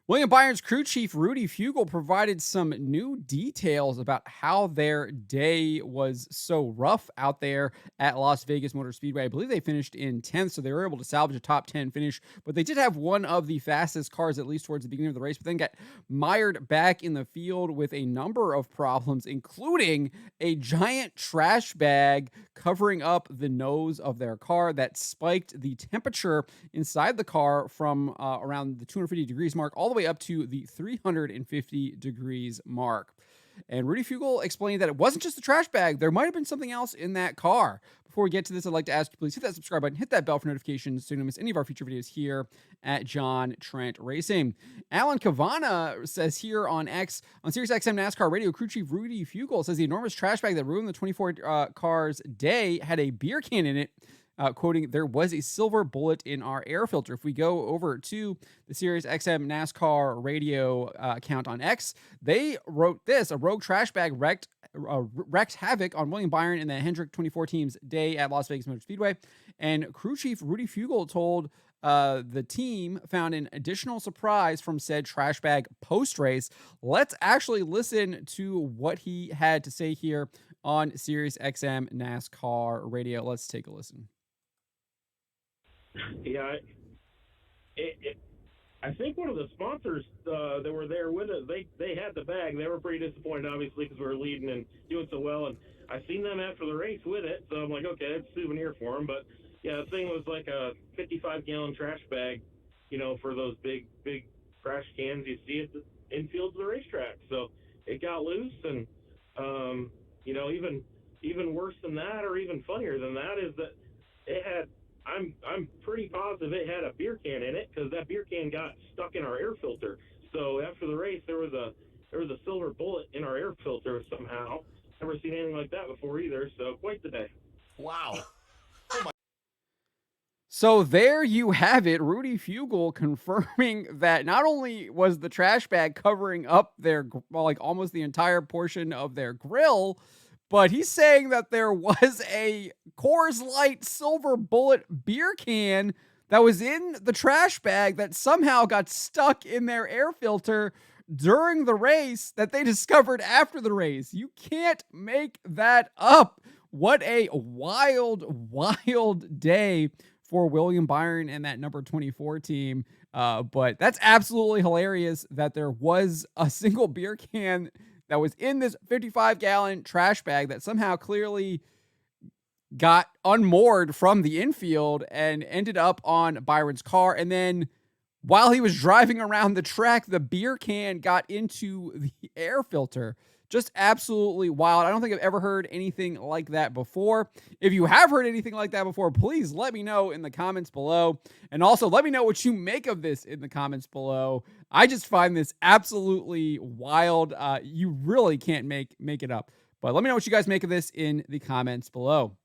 William Byron's crew chief, Rudy Fugle, provided some new details about how their day was so rough out there at Las Vegas Motor Speedway. I believe they finished in 10th, so they were able to salvage a top 10 finish, but they did have one of the fastest cars, at least towards the beginning of the race, but then got mired back in the field with a number of problems, including a giant trash bag covering up the nose of their car that spiked the temperature inside the car from around the 250 degrees mark all the way up to the 350 degrees mark. And Rudy Fugle explained that it wasn't just the trash bag. There might have been something else in that car. Before we get to this, I'd like to ask you, please hit that subscribe button, hit that bell for notifications so you don't miss any of our future videos here at John Trent Racing. Alan Cavana says here on X, on SiriusXM NASCAR Radio, crew chief Rudy Fugle says the enormous trash bag that ruined the 24 cars day had a beer can in it. Quoting, "There was a silver bullet in our air filter." If we go over to the SiriusXM NASCAR radio account on X, they wrote this: "A rogue trash bag wrecked havoc on William Byron and the Hendrick 24 team's day at Las Vegas Motor Speedway." And crew chief Rudy Fugle told the team found an additional surprise from said trash bag post-race. Let's actually listen to what he had to say here on SiriusXM NASCAR radio. Let's take a listen. Yeah, I think one of the sponsors that were there with us, they had the bag. They were pretty disappointed, obviously, because we were leading and doing so well. And I seen them after the race with it, so I'm like, okay, it's a souvenir for them. But yeah, the thing was like a 55-gallon trash bag, for those big trash cans you see at the infield of the racetrack. So it got loose, and even worse than that, or even funnier than that, is that it had. I'm pretty positive it had a beer can in it, because that beer can got stuck in our air filter. So after the race, there was a silver bullet in our air filter somehow. Never seen anything like that before either. So quite the day. Wow. So there you have it, Rudy Fugle confirming that not only was the trash bag covering up almost the entire portion of their grill, but he's saying that there was a Coors Light silver bullet beer can that was in the trash bag that somehow got stuck in their air filter during the race that they discovered after the race. You can't make that up. What a wild, wild day for William Byron and that number 24 team. But that's absolutely hilarious that there was a single beer can that was in this 55-gallon trash bag that somehow clearly got unmoored from the infield and ended up on Byron's car. And then while he was driving around the track, the beer can got into the air filter. Just absolutely wild. I don't think I've ever heard anything like that before. If you have heard anything like that before, please let me know in the comments below. And also let me know what you make of this in the comments below. I just find this absolutely wild. You really can't make it up. But let me know what you guys make of this in the comments below.